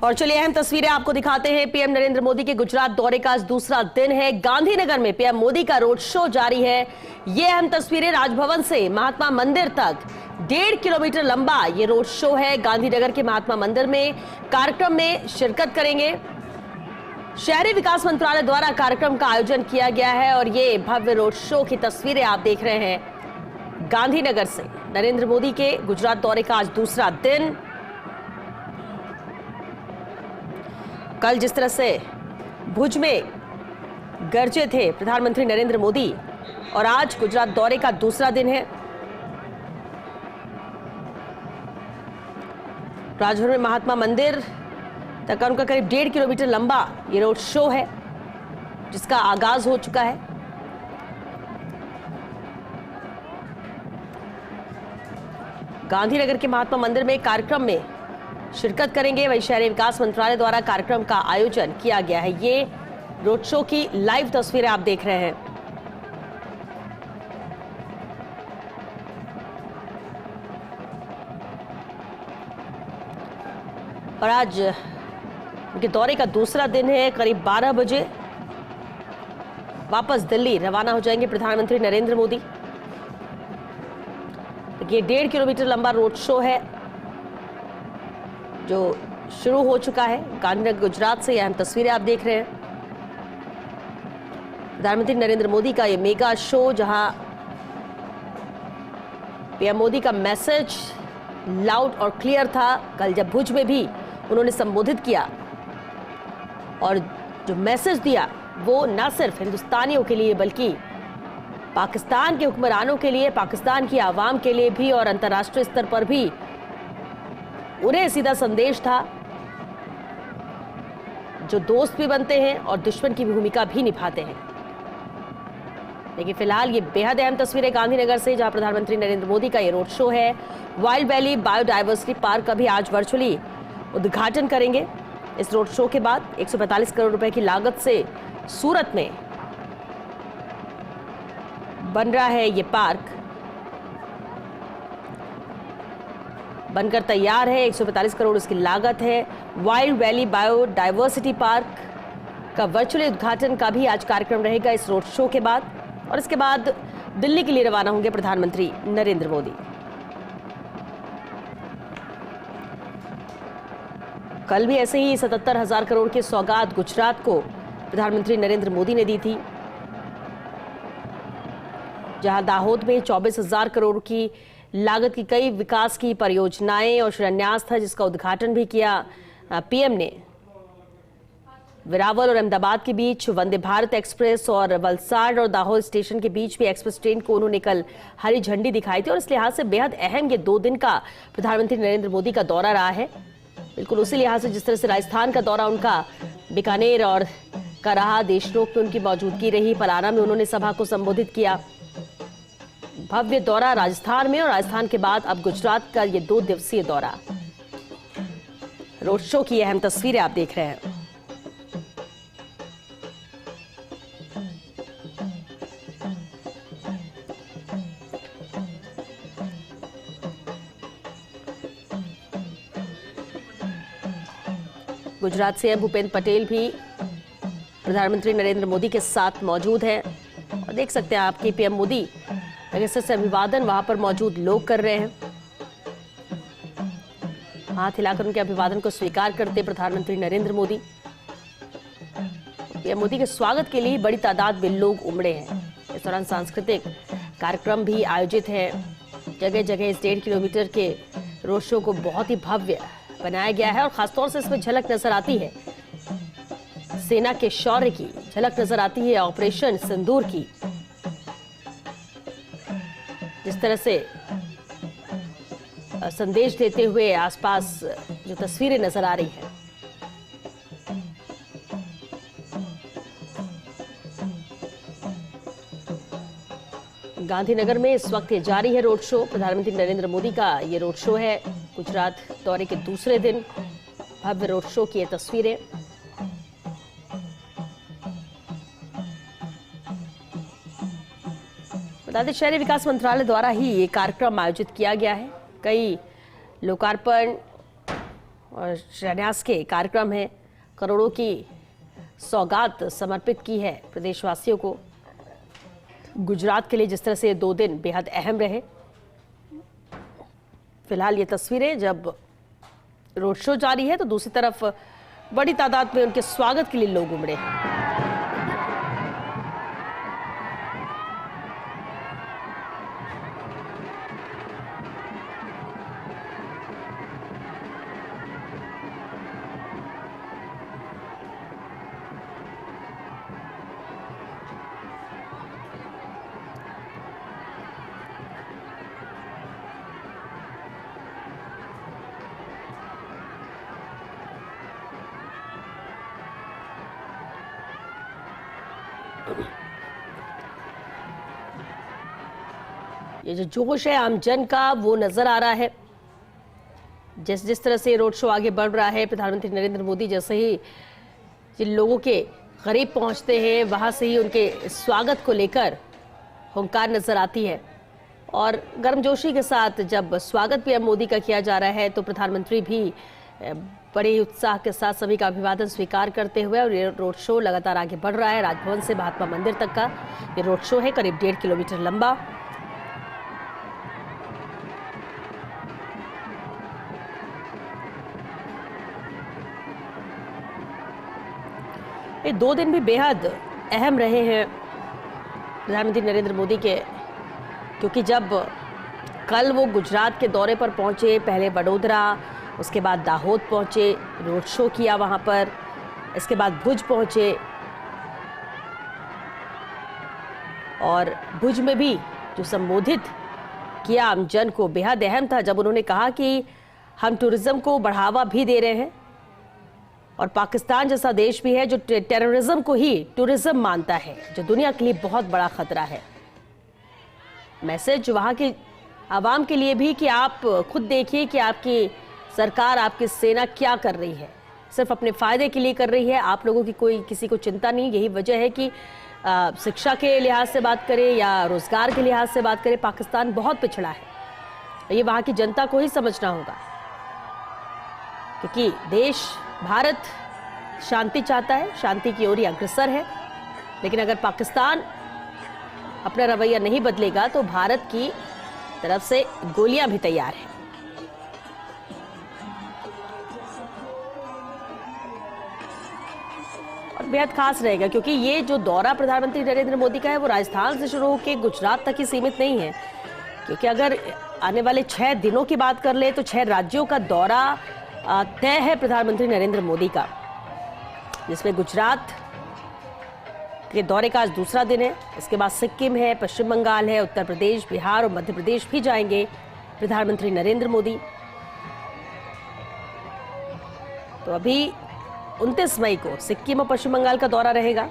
और चलिए अहम तस्वीरें आपको दिखाते हैं। पीएम नरेंद्र मोदी के गुजरात दौरे का आज दूसरा दिन है। गांधीनगर में पीएम मोदी का रोड शो जारी है। ये अहम तस्वीरें राजभवन से महात्मा मंदिर तक 1.5 किलोमीटर लंबा ये रोड शो है। गांधीनगर के महात्मा मंदिर में कार्यक्रम में शिरकत करेंगे। शहरी विकास मंत्रालय द्वारा कार्यक्रम का आयोजन किया गया है और ये भव्य रोड शो की तस्वीरें आप देख रहे हैं। गांधीनगर से नरेंद्र मोदी के गुजरात दौरे का आज दूसरा दिन। कल जिस तरह से भुज में गरजे थे प्रधानमंत्री नरेंद्र मोदी और आज गुजरात दौरे का दूसरा दिन है। राजभवन में महात्मा मंदिर तक उनका करीब 1.5 किलोमीटर लंबा ये रोड शो है जिसका आगाज हो चुका है। गांधीनगर के महात्मा मंदिर में कार्यक्रम में शिरकत करेंगे। वहीं शहरी विकास मंत्रालय द्वारा कार्यक्रम का आयोजन किया गया है। ये रोड शो की लाइव तस्वीरें आप देख रहे हैं। और आज उनके दौरे का दूसरा दिन है। करीब 12 बजे वापस दिल्ली रवाना हो जाएंगे प्रधानमंत्री नरेंद्र मोदी। ये 1.5 किलोमीटर लंबा रोड शो है जो शुरू हो चुका है। गांधीनगर गुजरात से यह अहम तस्वीरें आप देख रहे हैं। प्रधानमंत्री नरेंद्र मोदी का यह मेगा शो, जहां पीएम मोदी का मैसेज लाउड और क्लियर था। कल जब भुज में भी उन्होंने संबोधित किया और जो मैसेज दिया वो न सिर्फ हिंदुस्तानियों के लिए बल्कि पाकिस्तान के हुक्मरानों के लिए, पाकिस्तान की आवाम के लिए भी और अंतर्राष्ट्रीय स्तर पर भी उन्हें सीधा संदेश था। जो दोस्त भी बनते हैं और दुश्मन की भूमिका भी निभाते हैं। लेकिन फिलहाल ये बेहद अहम तस्वीरें गांधीनगर से, जहां प्रधानमंत्री नरेंद्र मोदी का ये रोड शो है। वाइल्ड वैली बायोडायवर्सिटी पार्क का भी आज वर्चुअली उद्घाटन करेंगे। इस रोड शो के बाद 145 करोड़ रुपए की लागत से सूरत में बन रहा है ये पार्क। बनकर तैयार है। 145 करोड़ इसकी लागत है। वाइल्ड वैली बायोडायवर्सिटी पार्क का वर्चुअली उद्घाटन का भी आज कार्यक्रम रहेगा इस रोड शो के बाद। और इसके बाद दिल्ली के लिए रवाना होंगे प्रधानमंत्री नरेंद्र मोदी। कल भी ऐसे ही 77,000 करोड़ की सौगात गुजरात को प्रधानमंत्री नरेंद्र मोदी ने दी थी, जहां दाहोद में 24,000 करोड़ की लागत की कई विकास की परियोजनाएं और शिलान्यास था, जिसका उद्घाटन भी किया पीएम ने। वेरावल और अहमदाबाद के बीच वंदे भारत एक्सप्रेस और वलसाड और दाहोद स्टेशन के बीच भी एक्सप्रेस ट्रेन को उन्होंने कल हरी झंडी दिखाई थी। और इस लिहाज से बेहद अहम ये 2 दिन का प्रधानमंत्री नरेंद्र मोदी का दौरा रहा है। बिल्कुल उसी लिहाज से जिस तरह से राजस्थान का दौरा उनका बीकानेर और का रहा, देशनोक में उनकी मौजूदगी रही, पलाना में उन्होंने सभा को संबोधित किया। भव्य दौरा राजस्थान में और राजस्थान के बाद अब गुजरात का ये 2 दिवसीय दौरा। रोड शो की अहम तस्वीरें आप देख रहे हैं। गुजरात से भूपेंद्र पटेल भी प्रधानमंत्री नरेंद्र मोदी के साथ मौजूद हैं और देख सकते हैं आपकी पीएम मोदी से अभिवादन वहां पर मौजूद लोग कर रहे हैं। हाथ हिलाकर उनके अभिवादन को स्वीकार करते प्रधानमंत्री नरेंद्र मोदी। पीएम मोदी के स्वागत के लिए बड़ी तादाद में लोग उमड़े हैं। इस दौरान सांस्कृतिक कार्यक्रम भी आयोजित है। जगह जगह इस 1.5 किलोमीटर के रोड शो को बहुत ही भव्य बनाया गया है और खासतौर से इसमें झलक नजर आती है सेना के शौर्य की, झलक नजर आती है ऑपरेशन सिंदूर की। जिस तरह से संदेश देते हुए आसपास जो तस्वीरें नजर आ रही हैं। गांधीनगर में इस वक्त ये जारी है रोड शो। प्रधानमंत्री नरेंद्र मोदी का ये रोड शो है गुजरात दौरे के दूसरे दिन। भव्य रोड शो की ये तस्वीरें। बता दें शहरी विकास मंत्रालय द्वारा ही ये कार्यक्रम आयोजित किया गया है। कई लोकार्पण और शिलान्यास के कार्यक्रम है। करोड़ों की सौगात समर्पित की है प्रदेशवासियों को। गुजरात के लिए जिस तरह से ये 2 दिन बेहद अहम रहे। फिलहाल ये तस्वीरें जब रोड शो जारी है तो दूसरी तरफ बड़ी तादाद में उनके स्वागत के लिए लोग उमड़े हैं। ये जो जोश है आमजन का वो नजर आ रहा है। जिस जिस तरह से रोड शो आगे बढ़ रहा है, प्रधानमंत्री नरेंद्र मोदी जैसे ही जिन लोगों के करीब पहुंचते हैं वहां से ही उनके स्वागत को लेकर हुंकार नजर आती है। और गर्मजोशी के साथ जब स्वागत पीएम मोदी का किया जा रहा है तो प्रधानमंत्री भी बड़े उत्साह के साथ सभी का अभिवादन स्वीकार करते हुए, और ये रोड शो लगातार आगे बढ़ रहा है। राजभवन से महात्मा मंदिर तक का ये रोड शो है, करीब 1.5 किलोमीटर लंबा। ये 2 दिन भी बेहद अहम रहे हैं प्रधानमंत्री नरेंद्र मोदी के, क्योंकि जब कल वो गुजरात के दौरे पर पहुंचे, पहले वडोदरा, उसके बाद दाहोद पहुंचे, रोड शो किया वहां पर, इसके बाद भुज पहुंचे और भुज में भी जो संबोधित किया आमजन को बेहद अहम था जब उन्होंने कहा कि हम टूरिज्म को बढ़ावा भी दे रहे हैं और पाकिस्तान जैसा देश भी है जो टेररिज्म को ही टूरिज्म मानता है, जो दुनिया के लिए बहुत बड़ा खतरा है। मैसेज वहां की आवाम के लिए भी कि आप खुद देखिए कि आपकी सरकार, आपकी सेना क्या कर रही है, सिर्फ अपने फायदे के लिए कर रही है। आप लोगों की कोई किसी को चिंता नहीं। यही वजह है कि शिक्षा के लिहाज से बात करें या रोजगार के लिहाज से बात करें, पाकिस्तान बहुत पिछड़ा है। ये वहां की जनता को ही समझना होगा, क्योंकि देश भारत शांति चाहता है, शांति की ओर ही अग्रसर है। लेकिन अगर पाकिस्तान अपना रवैया नहीं बदलेगा तो भारत की तरफ से गोलियां भी तैयार हैं। और बेहद खास रहेगा क्योंकि ये जो दौरा प्रधानमंत्री नरेंद्र मोदी का है वो राजस्थान से शुरू होकर गुजरात तक ही सीमित नहीं है, क्योंकि अगर आने वाले 6 दिनों की बात कर ले तो 6 राज्यों का दौरा तय है प्रधानमंत्री नरेंद्र मोदी का, जिसमें गुजरात के दौरे का आज दूसरा दिन है। इसके बाद सिक्किम है, पश्चिम बंगाल है, उत्तर प्रदेश, बिहार और मध्य प्रदेश भी जाएंगे प्रधानमंत्री नरेंद्र मोदी। तो अभी 29 मई को सिक्किम और पश्चिम बंगाल का दौरा रहेगा।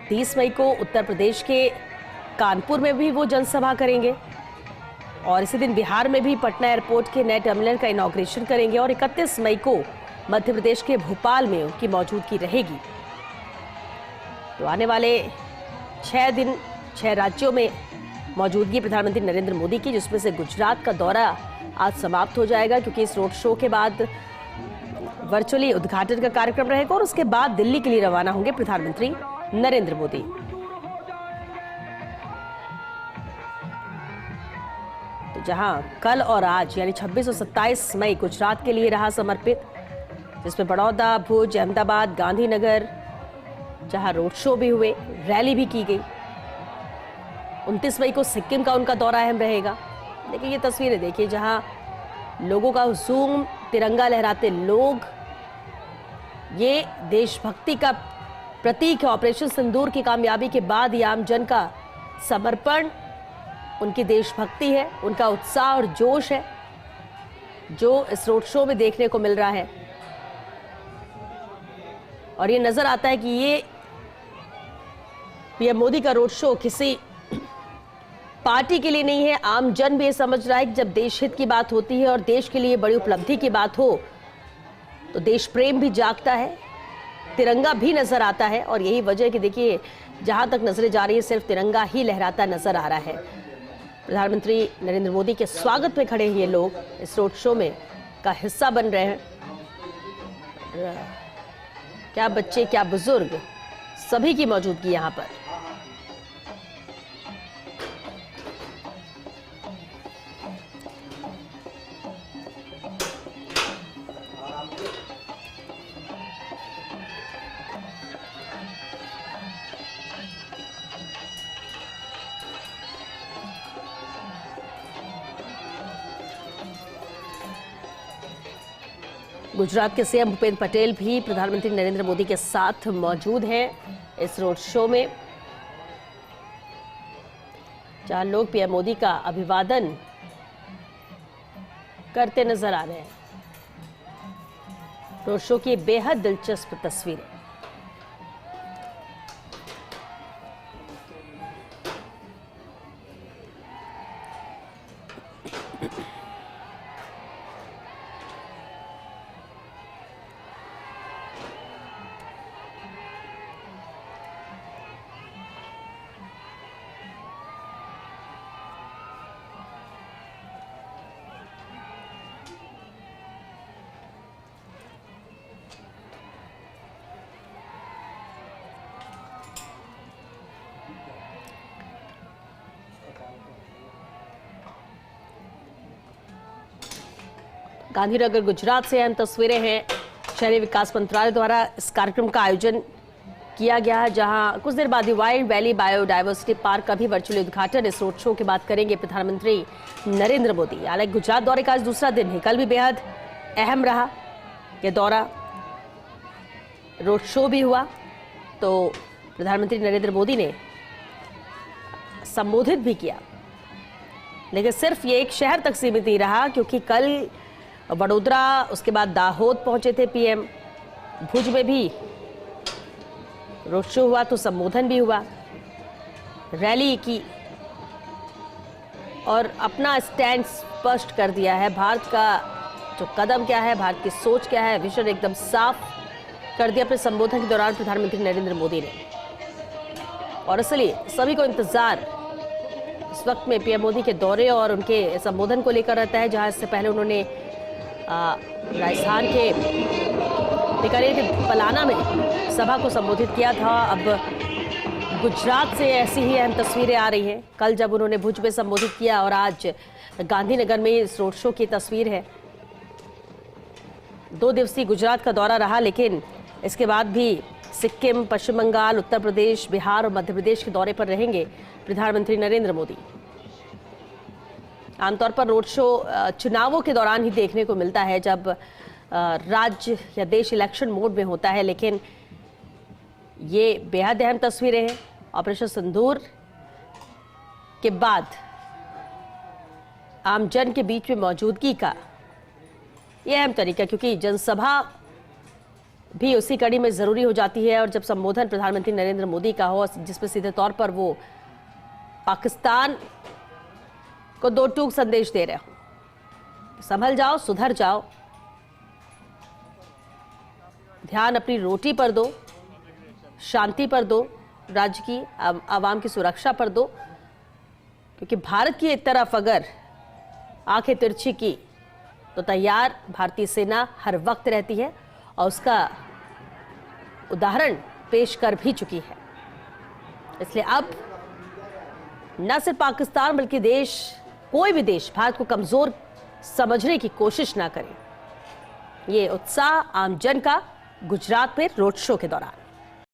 30 मई को उत्तर प्रदेश के कानपुर में भी वो जनसभा करेंगे और इसी दिन बिहार में भी पटना एयरपोर्ट के नए टर्मिनल का इनॉग्रेशन करेंगे और 31 मई को मध्य प्रदेश के भोपाल में उनकी मौजूदगी रहेगी। तो आने वाले 6 दिन 6 राज्यों में मौजूदगी प्रधानमंत्री नरेंद्र मोदी की, जिसमें से गुजरात का दौरा आज समाप्त हो जाएगा, क्योंकि इस रोड शो के बाद वर्चुअली उद्घाटन का कार्यक्रम रहेगा और उसके बाद दिल्ली के लिए रवाना होंगे प्रधानमंत्री नरेंद्र मोदी। तो जहां कल और आज यानी 26 और 27 मई गुजरात के लिए रहा समर्पित, जिसमें बड़ौदा, भुज, अहमदाबाद, गांधीनगर जहां रोड शो भी हुए, रैली भी की गई। 29 मई को सिक्किम का उनका दौरा अहम रहेगा। देखिए ये तस्वीरें देखिए जहां लोगों का हुजूम, तिरंगा लहराते लोग, ये देशभक्ति का प्रतीक है। ऑपरेशन सिंदूर की कामयाबी के बाद ये आम जन का समर्पण, उनकी देशभक्ति है, उनका उत्साह और जोश है जो इस रोड शो में देखने को मिल रहा है। और ये नजर आता है कि ये पीएम मोदी का रोड शो किसी पार्टी के लिए नहीं है। आम जन भी ये समझ रहा है कि जब देश हित की बात होती है और देश के लिए बड़ी उपलब्धि की बात हो तो देश प्रेम भी जागता है, तिरंगा भी नजर आता है। और यही वजह है कि देखिए जहां तक नजरें जा रही है सिर्फ तिरंगा ही लहराता नजर आ रहा है। प्रधानमंत्री नरेंद्र मोदी के स्वागत में खड़े ये लोग इस रोड शो में का हिस्सा बन रहे हैं। क्या बच्चे क्या बुजुर्ग, सभी की मौजूदगी यहां पर। गुजरात के सीएम भूपेंद्र पटेल भी प्रधानमंत्री नरेंद्र मोदी के साथ मौजूद हैं इस रोड शो में, जहां लोग पीएम मोदी का अभिवादन करते नजर आ रहे हैं। रोड शो की बेहद दिलचस्प तस्वीरें। गांधीनगर गुजरात से अहम तस्वीरें हैं। शहरी विकास मंत्रालय द्वारा इस कार्यक्रम का आयोजन किया गया है, जहां कुछ देर बाद ही वाइल्ड वैली बायोडायवर्सिटी पार्क का भी वर्चुअली उद्घाटन इस रोड शो के बाद करेंगे प्रधानमंत्री नरेंद्र मोदी। हालांकि गुजरात दौरे का आज दूसरा दिन है, कल भी बेहद अहम रहा यह दौरा। रोड शो भी हुआ तो प्रधानमंत्री नरेंद्र मोदी ने संबोधित भी किया, लेकिन सिर्फ ये एक शहर तक सीमित नहीं रहा, क्योंकि कल वडोदरा, उसके बाद दाहोद पहुंचे थे पीएम। भुज में भी रोड शो हुआ तो संबोधन भी हुआ, रैली की और अपना स्टैंड स्पष्ट कर दिया है। भारत का जो कदम क्या है, भारत की सोच क्या है, विजन एकदम साफ कर दिया अपने संबोधन के दौरान प्रधानमंत्री नरेंद्र मोदी ने। और इसलिए सभी को इंतजार इस वक्त में पीएम मोदी के दौरे और उनके संबोधन को लेकर रहता है, जहां इससे पहले उन्होंने राजस्थान के बीकानेर के पलाना में सभा को संबोधित किया था। अब गुजरात से ऐसी ही अहम तस्वीरें आ रही हैं। कल जब उन्होंने भुज में संबोधित किया और आज गांधीनगर में इस रोड शो की तस्वीर है। 2 दिवसीय गुजरात का दौरा रहा, लेकिन इसके बाद भी सिक्किम, पश्चिम बंगाल, उत्तर प्रदेश, बिहार और मध्य प्रदेश के दौरे पर रहेंगे प्रधानमंत्री नरेंद्र मोदी। आमतौर पर रोड शो चुनावों के दौरान ही देखने को मिलता है, जब राज्य या देश इलेक्शन मोड में होता है, लेकिन ये बेहद अहम तस्वीरें हैं। ऑपरेशन सिंदूर के बाद आमजन के बीच में मौजूदगी का यह अहम तरीका, क्योंकि जनसभा भी उसी कड़ी में जरूरी हो जाती है। और जब संबोधन प्रधानमंत्री नरेंद्र मोदी का हो, जिसमें सीधे तौर पर वो पाकिस्तान को 2 टूक संदेश दे रहे हो, संभल जाओ, सुधर जाओ, ध्यान अपनी रोटी पर दो, शांति पर दो, राज्य की आवाम की सुरक्षा पर दो, क्योंकि भारत की एक तरफ अगर आंखें तिरछी की तो तैयार भारतीय सेना हर वक्त रहती है, और उसका उदाहरण पेश कर भी चुकी है। इसलिए अब न सिर्फ पाकिस्तान बल्कि देश, कोई भी देश भारत को कमजोर समझने की कोशिश ना करे। ये उत्साह आमजन का गुजरात में रोड शो के दौरान।